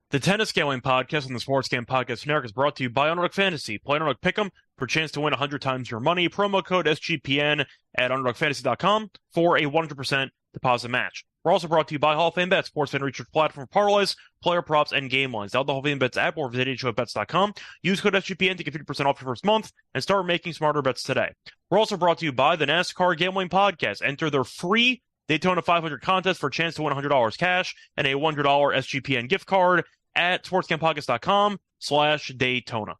The Tennis Gambling Podcast and the Sports Game Podcast Network is brought to you by Underdog Fantasy. Play Underdog Pick'em for a chance to win 100 times your money. Promo code SGPN at UnderdogFantasy.com for a 100% deposit match. We're also brought to you by Hall of Fame Bets, sports fan research platform for parlays, player props, and game lines. Download the Hall of Fame Bets app or visit HOPEBets.com. Use code SGPN to get 50% off your first month and start making smarter bets today. We're also brought to you by the NASCAR Gambling Podcast. Enter their free Daytona 500 contest for a chance to win $100 cash and a $100 SGPN gift card at sportscampodcast.com/Daytona.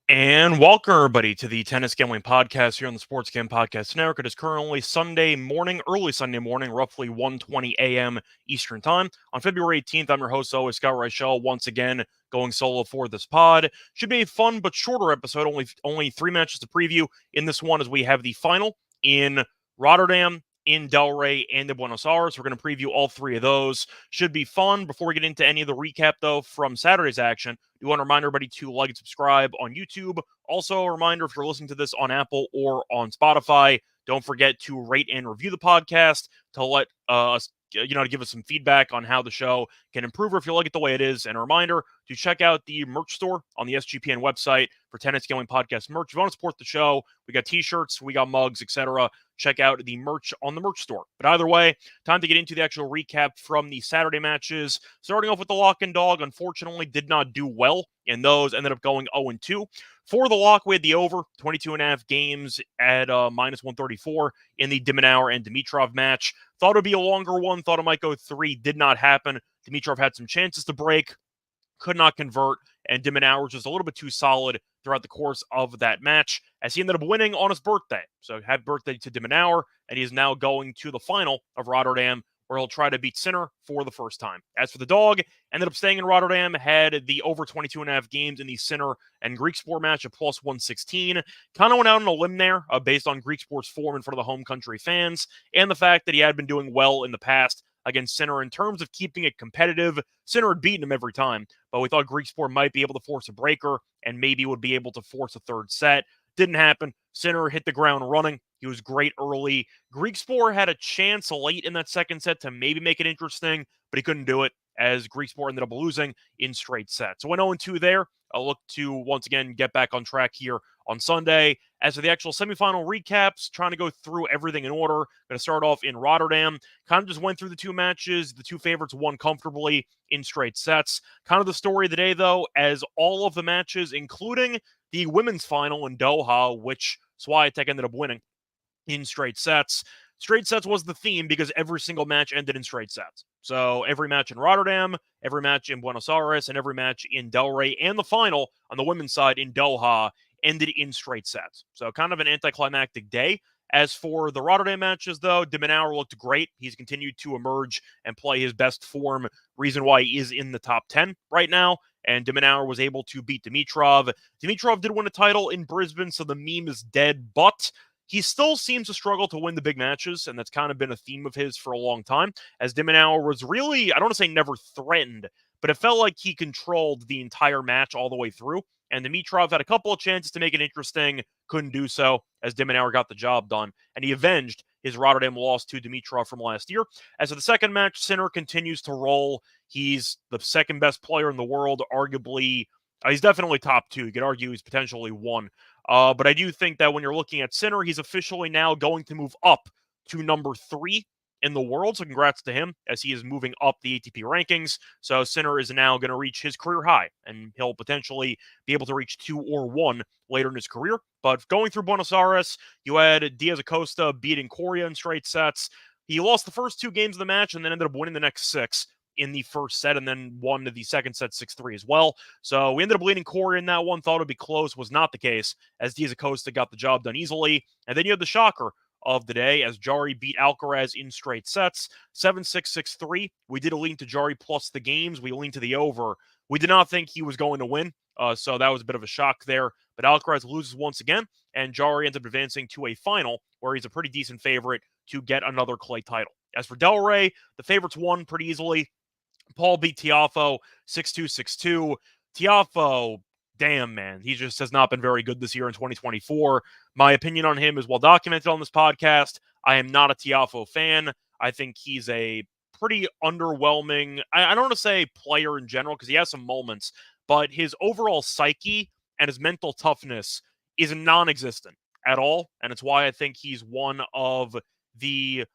And welcome, everybody, to the Tennis Gambling Podcast here on the Sports Game Podcast Network. It is currently Sunday morning, early Sunday morning, roughly 1:20 a.m. Eastern Time. On February 18th, I'm your host, always, Scott Reichel, once again going solo for this pod. Should be a fun but shorter episode, only 3 matches to preview in this one as we have the final in Rotterdam, in Delray, and in Buenos Aires. We're going to preview all 3 of those. Should be fun. Before we get into any of the recap, though, from Saturday's action, we want to remind everybody to like and subscribe on YouTube. Also, a reminder, if you're listening to this on Apple or on Spotify, don't forget to rate and review the podcast to let us, to give us some feedback on how the show can improve or if you like it the way it is. And a reminder to check out the merch store on the SGPN website for Tennis Gambling Podcast merch. If you want to support the show, we got t-shirts, we got mugs, etc. Check out the merch on the merch store. But either way, time to get into the actual recap from the Saturday matches. Starting off with the lock and dog, unfortunately did not do well in those, ended up going 0-2. For the lock, we had the over, 22.5 games at minus 134 in the de Minaur and Dimitrov match. Thought it would be a longer one, thought it might go 3, did not happen. Dimitrov had some chances to break, could not convert, and de Minaur was just a little bit too solid throughout the course of that match, as he ended up winning on his birthday. So happy birthday to de Minaur, and he is now going to the final of Rotterdam, where he'll try to beat Sinner for the first time. As for the dog, ended up staying in Rotterdam, had the over 22.5 games in the Sinner and Greek Sport match at plus 116. Kind of went out on a limb there based on Greek Sport's form in front of the home country fans and the fact that he had been doing well in the past against Sinner in terms of keeping it competitive. Sinner had beaten him every time, but we thought Greek Sport might be able to force a breaker and maybe would be able to force a third set. Didn't happen. Sinner hit the ground running. He was great early. Greek Sport had a chance late in that second set to maybe make it interesting, but he couldn't do it as Greek Sport ended up losing in straight sets. So went 0-2 there. I'll look to, once again, get back on track here on Sunday. As for the actual semifinal recaps, trying to go through everything in order. Going to start off in Rotterdam. Kind of just went through the 2 matches. The 2 favorites won comfortably in straight sets. Kind of the story of the day, though, as all of the matches, including the women's final in Doha, which Swiatek ended up winning in straight sets. Straight sets was the theme because every single match ended in straight sets. So every match in Rotterdam, every match in Buenos Aires, and every match in Delray, and the final on the women's side in Doha ended in straight sets. So kind of an anticlimactic day. As for the Rotterdam matches, though, de Minaur looked great. He's continued to emerge and play his best form, reason why he is in the top 10 right now. And de Minaur was able to beat Dimitrov. Dimitrov did win a title in Brisbane, so the meme is dead, but he still seems to struggle to win the big matches, and that's kind of been a theme of his for a long time, as de Minaur was really, I don't want to say never threatened, but it felt like he controlled the entire match all the way through, and Dimitrov had a couple of chances to make it interesting, couldn't do so, as de Minaur got the job done, and he avenged his Rotterdam loss to Dimitrov from last year. As for the second match, Sinner continues to roll. He's the second best player in the world, arguably. He's definitely top 2. You could argue he's potentially 1. But I do think that when you're looking at Sinner, he's officially now going to move up to number 3 in the world. So congrats to him as he is moving up the ATP rankings. So Sinner is now going to reach his career high, and he'll potentially be able to reach 2 or 1 later in his career. But going through Buenos Aires, you had Diaz Acosta beating Coria in straight sets. He lost the first 2 games of the match and then ended up winning the next 6 in the first set, and then won the second set 6-3 as well. So we ended up leading Coria in that one. Thought it would be close. Was not the case, as Diaz Acosta got the job done easily. And then you had the shocker of the day as Jarry beat Alcaraz in straight sets, 7-6, 6-3. We did lean to Jarry plus the games. We leaned to the over. We did not think he was going to win, so that was a bit of a shock there. But Alcaraz loses once again, and Jarry ends up advancing to a final where he's a pretty decent favorite to get another clay title. As for Delray, the favorites won pretty easily. Paul beat Tiafoe 6-2, 6-2. Tiafoe, damn, man, he just has not been very good this year in 2024. My opinion on him is well documented on this podcast. I am not a Tiafoe fan. I think he's a pretty underwhelming. I don't want to say player in general because he has some moments, but his overall psyche and his mental toughness is non-existent at all, and it's why I think he's one of the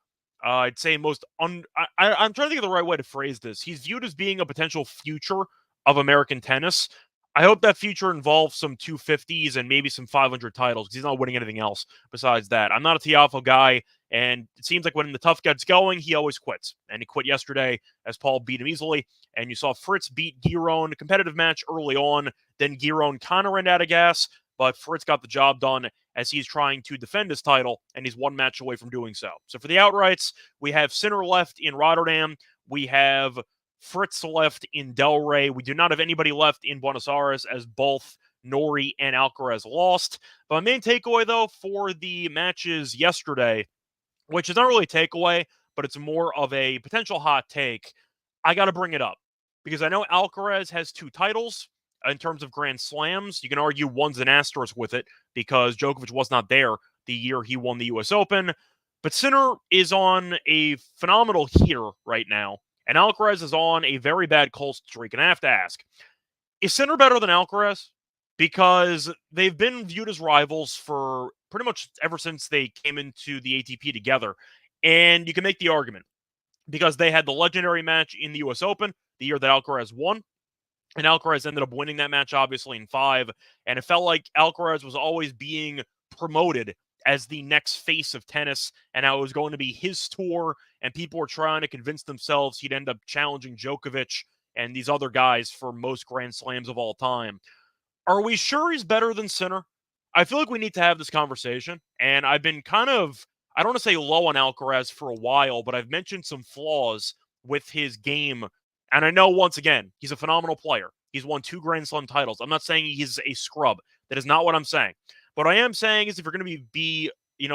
I'd say most I'm trying to think of the right way to phrase this. He's viewed as being a potential future of American tennis. I hope that future involves some 250s and maybe some 500 titles because he's not winning anything else besides that. I'm not a Tiafoe guy, and it seems like when the tough gets going, he always quits. And he quit yesterday as Paul beat him easily. And you saw Fritz beat Giron, a competitive match early on. Then Giron kind of ran out of gas, but Fritz got the job done as he's trying to defend his title, and he's one match away from doing so. So for the outrights, we have Sinner left in Rotterdam. We have Fritz left in Delray. We do not have anybody left in Buenos Aires as both Norrie and Alcaraz lost. But my main takeaway, though, for the matches yesterday, which is not really a takeaway, but it's more of a potential hot take, I got to bring it up because I know Alcaraz has 2 titles in terms of Grand Slams. You can argue one's an asterisk with it because Djokovic was not there the year he won the U.S. Open. But Sinner is on a phenomenal heater right now, and Alcaraz is on a very bad cold streak. And I have to ask, is Sinner better than Alcaraz? Because they've been viewed as rivals for pretty much ever since they came into the ATP together. And you can make the argument because they had the legendary match in the U.S. Open the year that Alcaraz won. And Alcaraz ended up winning that match, obviously, in 5. And it felt like Alcaraz was always being promoted as the next face of tennis, and how it was going to be his tour, and people were trying to convince themselves he'd end up challenging Djokovic and these other guys for most Grand Slams of all time. Are we sure he's better than Sinner? I feel like we need to have this conversation, and I've been kind of, I don't want to say low on Alcaraz for a while, but I've mentioned some flaws with his game. And I know, once again, he's a phenomenal player. He's won 2 Grand Slam titles. I'm not saying he's a scrub. That is not what I'm saying. What I am saying is if you're going to be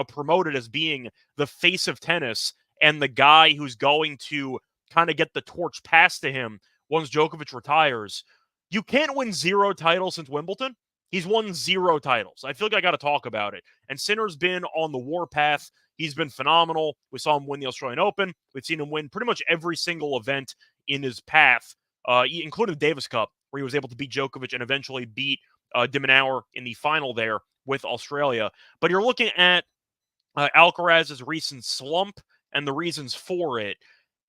promoted as being the face of tennis and the guy who's going to kind of get the torch passed to him once Djokovic retires, you can't win 0 titles since Wimbledon. He's won 0 titles. I feel like I got to talk about it. And Sinner's been on the warpath. He's been phenomenal. We saw him win the Australian Open. We've seen him win pretty much every single event in his path, including the Davis Cup, where he was able to beat Djokovic and eventually beat de Minaur in the final there with Australia. But you're looking at Alcaraz's recent slump and the reasons for it.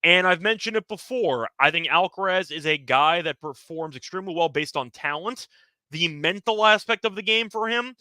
And I've mentioned it before. I think Alcaraz is a guy that performs extremely well based on talent. The mental aspect of the game for him,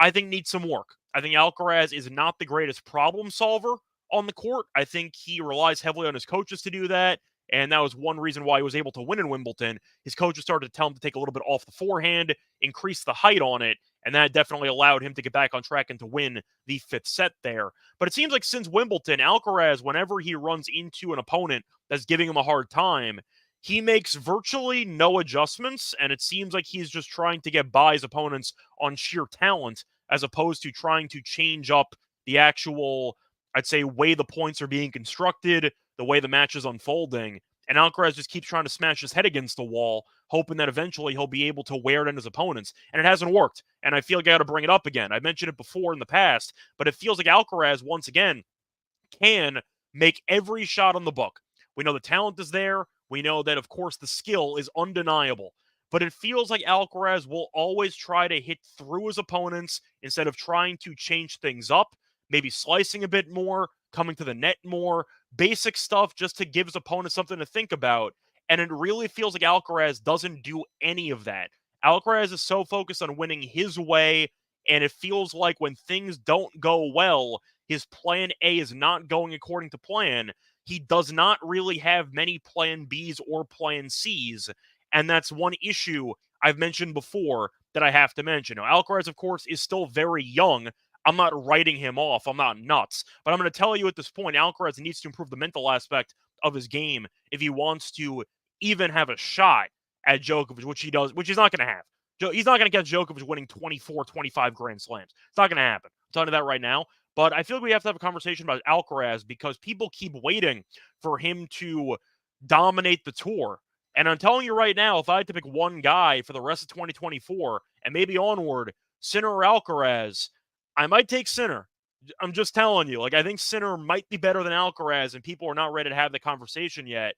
I think, needs some work. I think Alcaraz is not the greatest problem solver on the court. I think he relies heavily on his coaches to do that. And that was one reason why he was able to win in Wimbledon. His coaches started to tell him to take a little bit off the forehand, increase the height on it, and that definitely allowed him to get back on track and to win the 5th set there. But it seems like since Wimbledon, Alcaraz, whenever he runs into an opponent that's giving him a hard time, he makes virtually no adjustments, and it seems like he's just trying to get by his opponents on sheer talent as opposed to trying to change up the actual, I'd say, way the points are being constructed, the way the match is unfolding. And Alcaraz just keeps trying to smash his head against the wall, hoping that eventually he'll be able to wear it on his opponents. And it hasn't worked. And I feel like I got to bring it up again. I mentioned it before in the past, but it feels like Alcaraz, once again, can make every shot on the book. We know the talent is there. We know that, of course, the skill is undeniable. But it feels like Alcaraz will always try to hit through his opponents instead of trying to change things up, maybe slicing a bit more, coming to the net more, basic stuff just to give his opponent something to think about. And it really feels like Alcaraz doesn't do any of that. Alcaraz is so focused on winning his way, and it feels like when things don't go well, his plan A is not going according to plan. He does not really have many plan Bs or plan Cs. And that's one issue I've mentioned before that I have to mention. Now, Alcaraz, of course, is still very young. I'm not writing him off. I'm not nuts. But I'm going to tell you at this point, Alcaraz needs to improve the mental aspect of his game if he wants to even have a shot at Djokovic, which he does, which he's not going to have. He's not going to get Djokovic winning 24, 25 Grand Slams. It's not going to happen. I'm telling you that right now. But I feel like we have to have a conversation about Alcaraz because people keep waiting for him to dominate the tour. And I'm telling you right now, if I had to pick one guy for the rest of 2024 and maybe onward, Sinner or Alcaraz, I might take Sinner. I'm just telling you, like, I think Sinner might be better than Alcaraz, and people are not ready to have the conversation yet.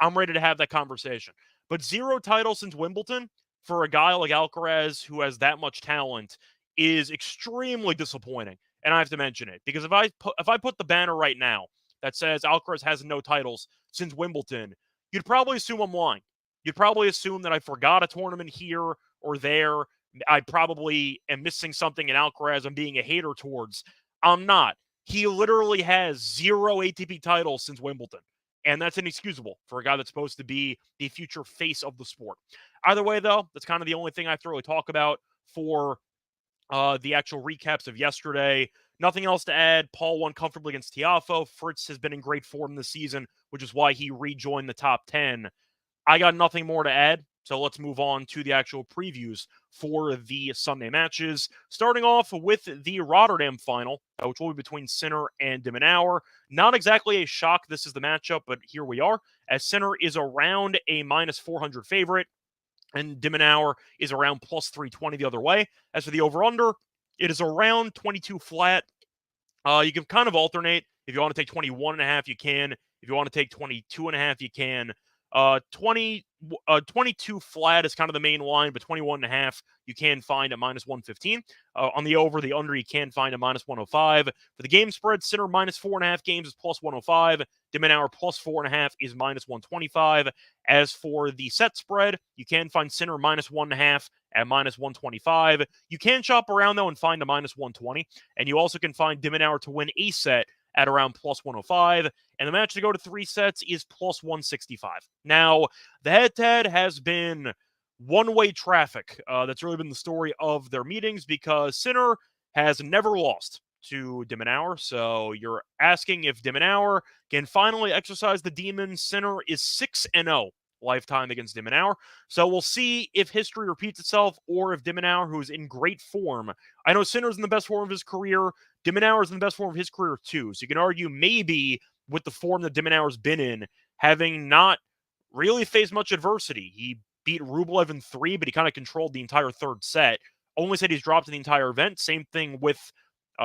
I'm ready to have that conversation. But 0 titles since Wimbledon for a guy like Alcaraz who has that much talent is extremely disappointing. And I have to mention it because if I put the banner right now that says Alcaraz has no titles since Wimbledon, you'd probably assume I'm lying. You'd probably assume that I forgot a tournament here or there. I probably am missing something in Alcaraz I'm being a hater towards. I'm not. He literally has 0 ATP titles since Wimbledon. And that's inexcusable for a guy that's supposed to be the future face of the sport. Either way, though, that's kind of the only thing I have to really talk about for the actual recaps of yesterday. Nothing else to add. Paul won comfortably against Tiafoe. Fritz has been in great form this season, which is why he rejoined the top 10. I got nothing more to add. So let's move on to the actual previews for the Sunday matches. Starting off with the Rotterdam final, which will be between Sinner and de Minaur. Not exactly a shock this is the matchup, but here we are, as Sinner is around a minus 400 favorite, and de Minaur is around plus 320 the other way. As for the over-under, it is around 22 flat. You can kind of alternate. If you want to take 21.5, you can. If you want to take 22.5, you can. 22 flat is kind of the main line, but 21.5 you can find at minus 115. On the over, the under you can find at minus 105. For the game spread, Sinner minus 4.5 games is plus 105. de Minaur plus 4.5 is minus 125. As for the set spread, you can find Sinner minus 1.5 at minus 125. You can shop around, though, and find a minus 120. And you also can find de Minaur to win a set at around plus 105. And the match to go to 3 sets is plus 165. Now, the head-to-head has been one-way traffic. That's really been the story of their meetings because Sinner has never lost to de Minaur. So you're asking if de Minaur can finally exercise the demon. Sinner is 6-0 lifetime against de Minaur. So we'll see if history repeats itself or if de Minaur, who's in great form, I know Sinner's in the best form of his career. de Minaur is in the best form of his career too. So you can argue maybe with the form that de Minaur's been in, having not really faced much adversity. He beat Rublev in 3, but he kind of controlled the entire third set. Only said he's dropped in the entire event. Same thing with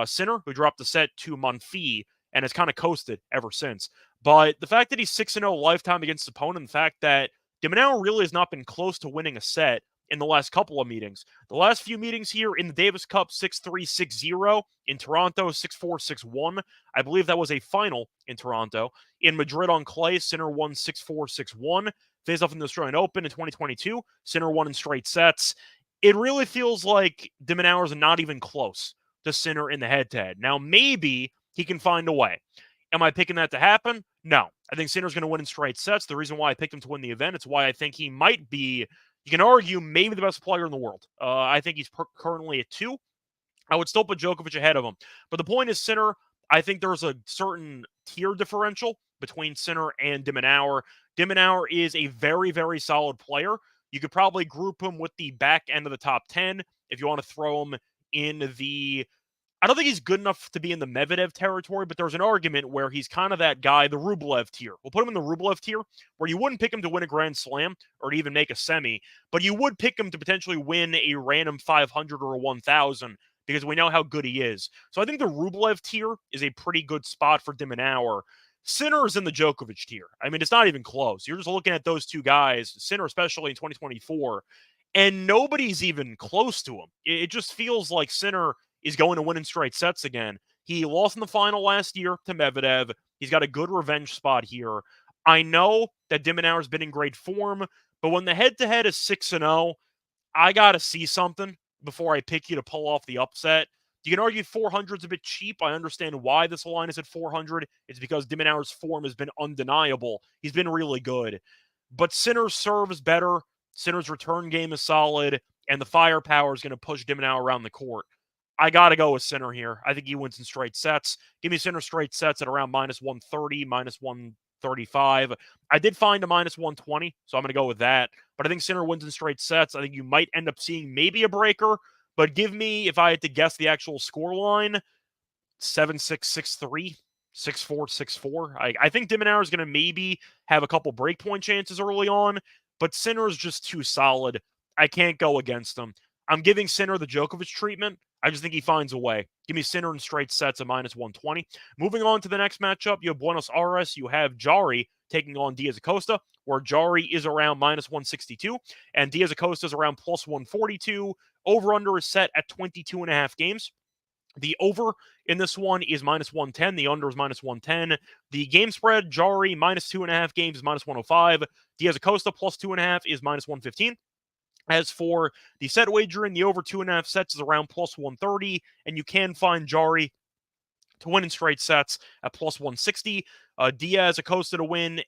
Sinner, who dropped the set to Monfils and has kind of coasted ever since. But the fact that he's 6-0 lifetime against his opponent, the fact that de Minaur really has not been close to winning a set in the last couple of meetings. The last few meetings here in the Davis Cup, 6-3, 6-0. In Toronto, 6-4, 6-1. I believe that was a final in Toronto. In Madrid on clay, Sinner won 6-4, 6-1. Faced off in the Australian Open in 2022. Sinner won in straight sets. It really feels like de Minaur is not even close to Sinner in the head-to-head. Now, maybe he can find a way. Am I picking that to happen? No. I think Sinner's going to win in straight sets. The reason why I picked him to win the event, it's why I think he might be, you can argue, maybe the best player in the world. I think he's currently at 2. I would still put Djokovic ahead of him. But the point is, Sinner, I think there's a certain tier differential between Sinner and de Minaur. De Minaur is a very, very solid player. You could probably group him with the back end of the top 10 if you want to throw him in the... I don't think he's good enough to be in the Medvedev territory, but there's an argument where he's kind of that guy, the Rublev tier. We'll put him in the Rublev tier, where you wouldn't pick him to win a Grand Slam or to even make a semi, but you would pick him to potentially win a random 500 or a 1,000 because we know how good he is. So I think the Rublev tier is a pretty good spot for de Minaur. Sinner is in the Djokovic tier. I mean, it's not even close. You're just looking at those two guys, Sinner especially in 2024, and nobody's even close to him. It just feels like Sinner is going to win in straight sets again. He lost in the final last year to Medvedev. He's got a good revenge spot here. I know that de Minaur has been in great form, but when the head-to-head is 6-0, I got to see something before I pick you to pull off the upset. You can argue 400 is a bit cheap. I understand why this line is at 400. It's because de Minaur's form has been undeniable. He's been really good. But Sinner's serve is better. Sinner's return game is solid. And the firepower is going to push de Minaur around the court. I got to go with Sinner here. I think he wins in straight sets. Give me Sinner straight sets at around minus 130, minus 135. I did find a minus 120, so I'm going to go with that. But I think Sinner wins in straight sets. I think you might end up seeing maybe a breaker. But give me, if I had to guess the actual score line, 7-6, 6-3, 6-4, 6-4. I think de Minaur is going to maybe have a couple breakpoint chances early on, but Sinner is just too solid. I can't go against him. I'm giving Sinner the Djokovic treatment. I just think he finds a way. Give me Sinner in straight sets at minus 120. Moving on to the next matchup, you have Buenos Aires. You have Jarry taking on Diaz Acosta, where Jarry is around minus 162 and Diaz Acosta is around plus 142. Over-under is set at 22.5 games. The over in this one is minus 110. The under is minus 110. The game spread, Jarry minus 2.5 games is minus 105. Diaz Acosta plus 2.5 is minus 115. As for the set wagering, the over 2.5 sets is around plus 130, and you can find Jarry to win in straight sets at plus 160. Diaz Acosta to win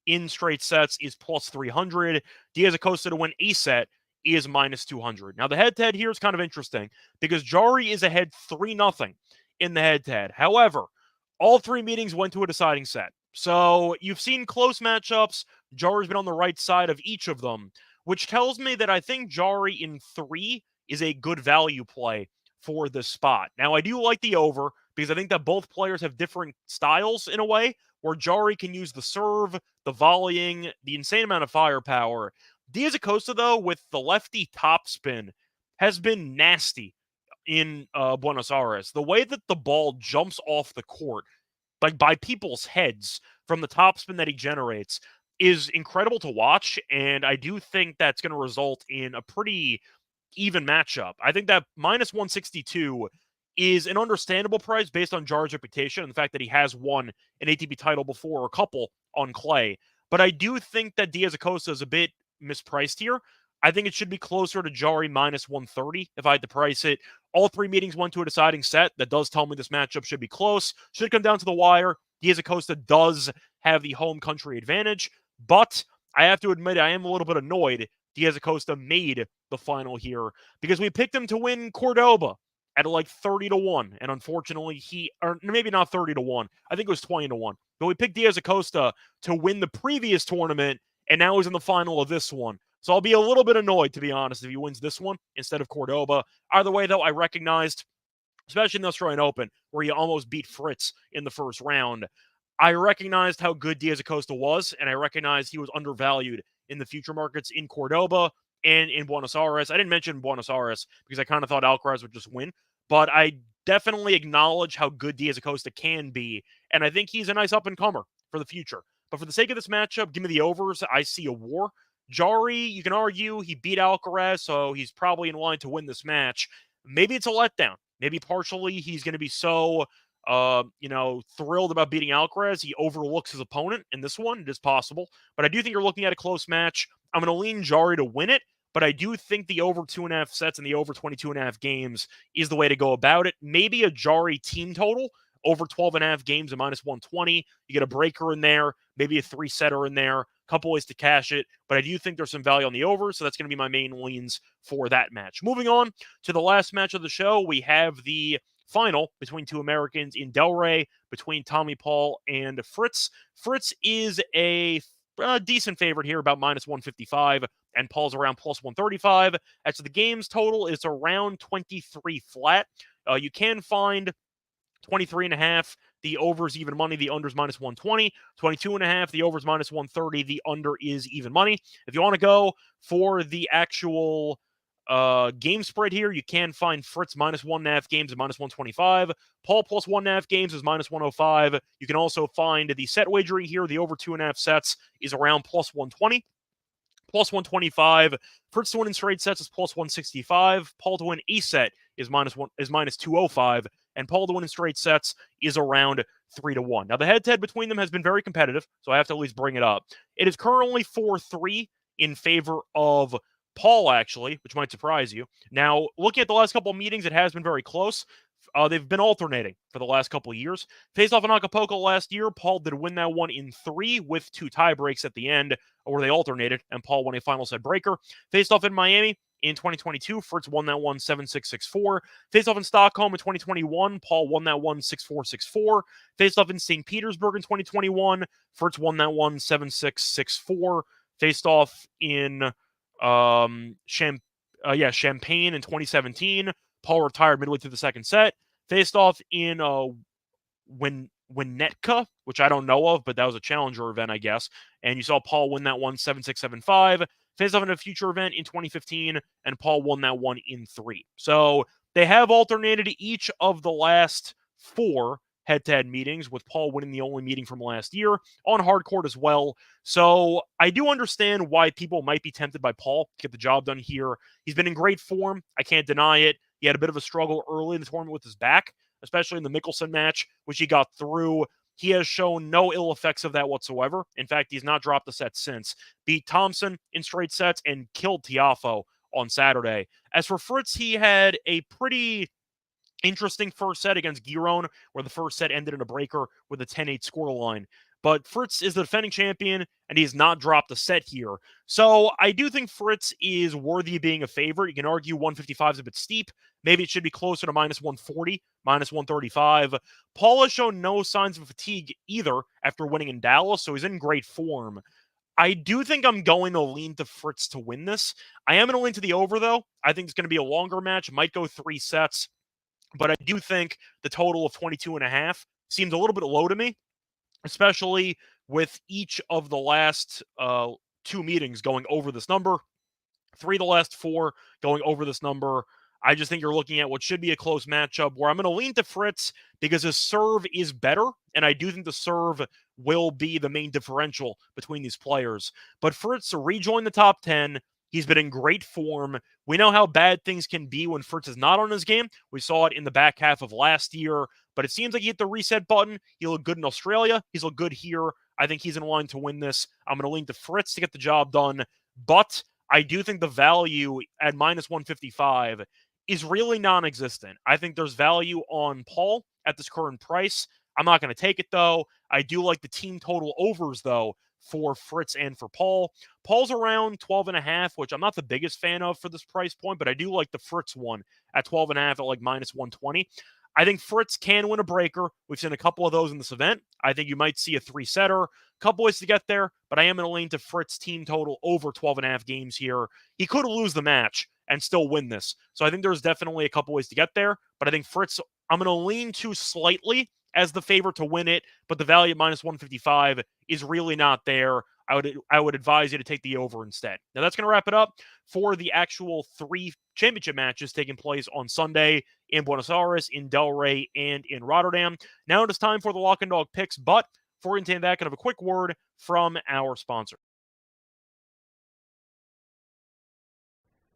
in straight sets is plus 300. Diaz Acosta to win a set is minus 200. Now, the head-to-head here is kind of interesting because Jarry is ahead 3-0 in the head-to-head. However, all 3 meetings went to a deciding set. So you've seen close matchups. Jarry's been on the right side of each of them, which tells me that I think Jarry in 3 is a good value play for this spot. Now, I do like the over because I think that both players have different styles in a way, where Jarry can use the serve, the volleying, the insane amount of firepower. Diaz Acosta, though, with the lefty topspin, has been nasty in Buenos Aires. The way that the ball jumps off the court, like by people's heads from the topspin that he generates, is incredible to watch, and I do think that's going to result in a pretty even matchup. I think that minus 162 is an understandable price based on Jarry's reputation and the fact that he has won an ATP title before, or a couple on clay. But I do think that Diaz Acosta is a bit mispriced here. I think it should be closer to Jarry minus 130 if I had to price it. All 3 meetings went to a deciding set. That does tell me this matchup should be close. Should come down to the wire. Diaz Acosta does have the home country advantage, but I have to admit I am a little bit annoyed Diaz Acosta made the final here because we picked him to win Cordoba at like 30-1, and unfortunately or maybe not 30-1, I think it was 20-1, but we picked Diaz Acosta to win the previous tournament, and now he's in the final of this one. So I'll be a little bit annoyed, to be honest, if he wins this one instead of Cordoba. Either way, though, I recognized, especially in the Australian Open, where he almost beat Fritz in the first round, I recognized how good Diaz Acosta was, and I recognized he was undervalued in the future markets in Cordoba and in Buenos Aires. I didn't mention Buenos Aires because I kind of thought Alcaraz would just win, but I definitely acknowledge how good Diaz Acosta can be, and I think he's a nice up-and-comer for the future. But for the sake of this matchup, give me the overs. I see a war. Jarry, you can argue he beat Alcaraz, so he's probably in line to win this match. Maybe it's a letdown. Maybe partially he's going to be so thrilled about beating Alcaraz, he overlooks his opponent in this one. It is possible. But I do think you're looking at a close match. I'm going to lean Jarry to win it, but I do think the over 2.5 sets and the over 22.5 games is the way to go about it. Maybe a Jarry team total over 12.5 games at minus 120. You get a breaker in there, maybe a 3-setter in there, a couple ways to cash it, but I do think there's some value on the over, so that's going to be my main leans for that match. Moving on to the last match of the show, we have the final between 2 Americans in Delray, between Tommy Paul and Fritz. Fritz is a decent favorite here, about minus 155, and Paul's around plus 135. As to the games total, it's around 23 flat. You can find 23.5. The over's even money. The under's minus 120. 22.5. The over's minus 130. The under is even money. If you want to go for the actual game spread here, you can find Fritz minus 1.5 games at minus 125. Paul plus 1.5 games is minus 105. You can also find the set wagering here. The over 2.5 sets is around plus 120. Plus 125. Fritz to win in straight sets is plus 165. Paul to win a set is minus 205. And Paul to win in straight sets is around 3-1. Now, the head-to-head between them has been very competitive, so I have to at least bring it up. It is currently 4-3 in favor of Paul, actually, which might surprise you. Now, looking at the last couple of meetings, it has been very close. They've been alternating for the last couple of years. Faced off in Acapulco last year, Paul did win that one in 3 with 2 tie breaks at the end, where they alternated, and Paul won a final set breaker. Faced off in Miami in 2022, Fritz won that one 7-6, 6-4. Faced off in Stockholm in 2021, Paul won that one 6-4, 6-4. Faced off in St. Petersburg in 2021, Fritz won that one 7-6, 6-4. Faced off in Champaign in 2017, Paul retired midway through the second set. Faced off in Winnetka, which I don't know of, but that was a challenger event, I guess. And you saw Paul win that one 7-6, 7-5. Faced off in a future event in 2015, and Paul won that one in 3. So They have alternated each of the last 4 head-to-head meetings, with Paul winning the only meeting from last year on hard court as well. So I do understand why people might be tempted by Paul to get the job done here. He's been in great form. I can't deny it. He had a bit of a struggle early in the tournament with his back, especially in the Mickelson match, which he got through. He has shown no ill effects of that whatsoever. In fact, he's not dropped a set since. Beat Thompson in straight sets and killed Tiafoe on Saturday. As for Fritz, he had a pretty interesting first set against Giron, where the first set ended in a breaker with a 10-8 scoreline. But Fritz is the defending champion, and he's not dropped a set here. So I do think Fritz is worthy of being a favorite. You can argue 155 is a bit steep. Maybe it should be closer to minus 140, minus 135. Paul has shown no signs of fatigue either after winning in Dallas, so he's in great form. I do think I'm going to lean to Fritz to win this. I am going to lean to the over, though. I think it's going to be a longer match. Might go 3 sets. But I do think the total of 22.5 seems a little bit low to me, especially with each of the last 2 meetings going over this number. 3 of the last 4 going over this number. I just think you're looking at what should be a close matchup where I'm going to lean to Fritz because his serve is better, and I do think the serve will be the main differential between these players. But Fritz rejoined the top 10. He's been in great form. We know how bad things can be when Fritz is not on his game. We saw it in the back half of last year, but it seems like he hit the reset button. He looked good in Australia. He's looked good here. I think he's in line to win this. I'm going to lean to Fritz to get the job done, but I do think the value at minus 155 is really non-existent. I think there's value on Paul at this current price. I'm not going to take it, though. I do like the team total overs, though, for Fritz and for Paul. Paul's around 12.5, which I'm not the biggest fan of for this price point, but I do like the Fritz one at 12.5 at like minus 120. I think Fritz can win a breaker. We've seen a couple of those in this event. I think you might see a 3-setter. A couple ways to get there, but I am going to lean to Fritz team total over 12.5 games here. He could lose the match and still win this. So I think there's definitely a couple ways to get there, but I think Fritz, I'm going to lean to slightly as the favorite to win it, but the value at minus 155 is really not there. I would advise you to take the over instead. Now that's going to wrap it up for the actual 3 championship matches taking place on Sunday in Buenos Aires, in Delray, and in Rotterdam. Now it is time for the Lock and Dog picks, but before we get into that, kind of a quick word from our sponsor.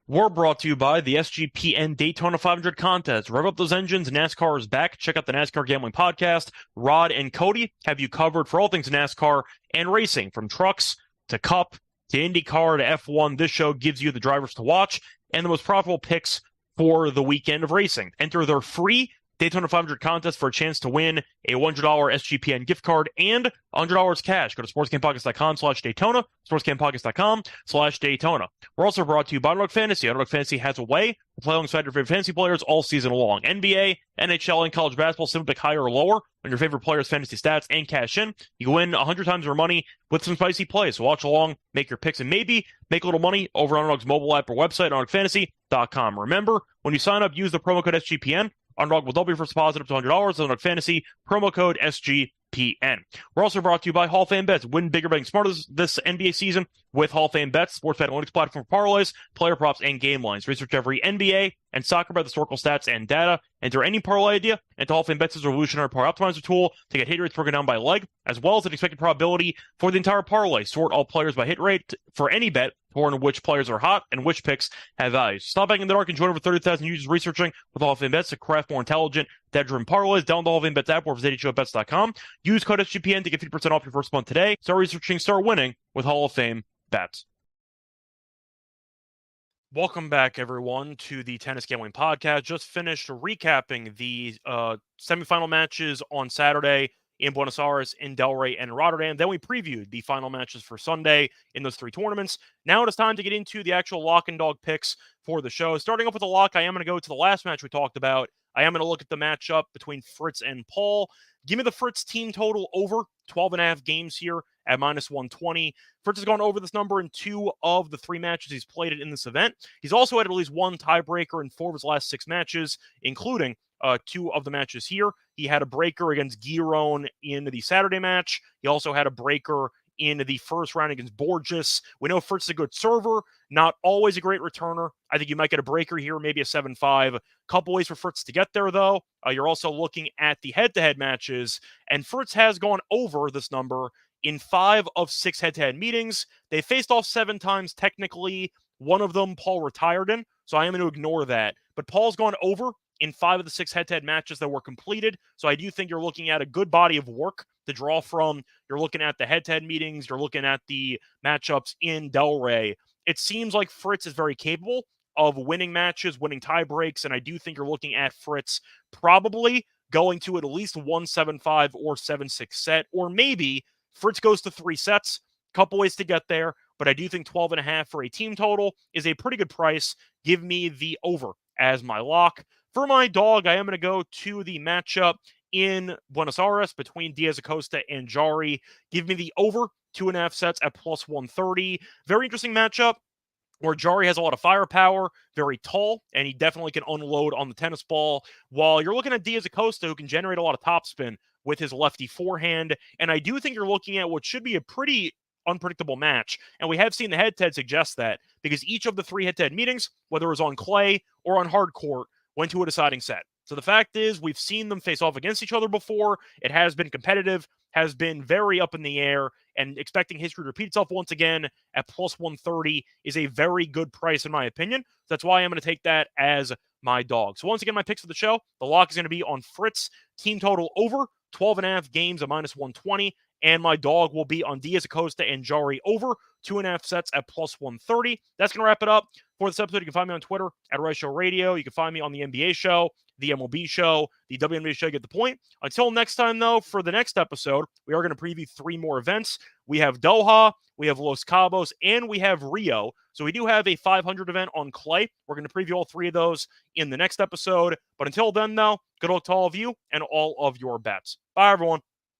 We're brought to you by the SGPN Daytona 500 contest. Rev up those engines. NASCAR is back. Check out the NASCAR Gambling Podcast. Rod and Cody have you covered for all things NASCAR and racing, from trucks to Cup to IndyCar to F1. This show gives you the drivers to watch and the most profitable picks for the weekend of racing. Enter their free Daytona 500 contest for a chance to win a $100 SGPN gift card and $100 cash. Go to sportsgamepodcast.com/Daytona, sportsgamepodcast.com/Daytona. We're also brought to you by Underdog Fantasy. Underdog Fantasy has a way to play alongside your favorite fantasy players all season long. NBA, NHL, and college basketball, simply pick higher or lower on your favorite players' fantasy stats and cash in. You can win 100 times your money with some spicy plays. So watch along, make your picks, and maybe make a little money over on Underdog's mobile app or website, underdogfantasy.com. Remember, when you sign up, use the promo code SGPN. Underdog will double your first deposit up to $100. Underdog Fantasy, promo code SGPN. We're also brought to you by Hall of Fame Bets. Win bigger, betting smarter this NBA season with Hall of Fame Bets, sports bet analytics platform for parlays, player props, and game lines. Research every NBA and soccer bet historical stats and data. Enter any parlay idea into Hall of Fame Bets' revolutionary parlay optimizer tool to get hit rates broken down by leg, as well as an expected probability for the entire parlay. Sort all players by hit rate for any bet, or in which players are hot and which picks have value. Stop betting in the dark and join over 30,000 users researching with Hall of Fame Bets to craft more intelligent, data-driven parlays. Download the Hall of Fame Bets app or visit HOBets.com. Use code SGPN to get 50% off your first month today. Start researching, start winning with Hall of Fame Bets. Welcome back, everyone, to the Tennis Gambling Podcast. Just finished recapping the semifinal matches on Saturday in Buenos Aires, in Delray, and Rotterdam. Then we previewed the final matches for Sunday in those 3 tournaments. Now it is time to get into the actual lock and dog picks for the show. Starting off with the lock, I am going to go to the last match we talked about. I am going to look at the matchup between Fritz and Paul. Give me the Fritz team total over 12.5 games here at minus 120. Fritz has gone over this number in 2 of the 3 matches he's played in this event. He's also had at least 1 tiebreaker in 4 of his last 6 matches, including 2 of the matches here. He had a breaker against Giron in the Saturday match. He also had a breaker in the first round against Borges. We know Fritz is a good server, not always a great returner. I think you might get a breaker here, maybe a 7-5. Couple ways for Fritz to get there, though. You're also looking at the head-to-head matches, and Fritz has gone over this number in 5 of 6 head-to-head meetings. They faced off 7 times technically. One of them, Paul retired in, so I am going to ignore that. But Paul's gone over in 5 of the 6 head-to-head matches that were completed, so I do think you're looking at a good body of work to draw from. You're looking at the head-to-head meetings. You're looking at the matchups in Delray. It seems like Fritz is very capable of winning matches, winning tie breaks, and I do think you're looking at Fritz probably going to at least 1-7-5 or 7-6 set, or maybe Fritz goes to 3 sets. Couple ways to get there, but I do think 12.5 for a team total is a pretty good price. Give me the over as my lock. For my dog, I am going to go to the matchup in Buenos Aires between Diaz Acosta and Jarry. Give me the over 2.5 sets at plus 130. Very interesting matchup where Jarry has a lot of firepower, very tall, and he definitely can unload on the tennis ball, while you're looking at Diaz Acosta, who can generate a lot of topspin with his lefty forehand. And I do think you're looking at what should be a pretty unpredictable match, and we have seen the head-to-head suggest that, because each of the 3 head-to-head meetings, whether it was on clay or on hard court, went to a deciding set. So the fact is, we've seen them face off against each other before. It has been competitive, has been very up in the air, and expecting history to repeat itself once again at plus 130 is a very good price in my opinion. So that's why I'm going to take that as my dog. So once again, my picks for the show, the lock is going to be on Fritz, team total over 12.5 games at minus 120, and my dog will be on Diaz Acosta and Jarry over 2.5 sets at plus 130. That's going to wrap it up for this episode. You can find me on Twitter at Reichel Radio. You can find me on the NBA show, the MLB show, the WNBA show. You get the point. Until next time, though, for the next episode, we are going to preview 3 more events. We have Doha, we have Los Cabos, and we have Rio. So we do have a 500 event on clay. We're going to preview all 3 of those in the next episode. But until then, though, good luck to all of you and all of your bets. Bye, everyone.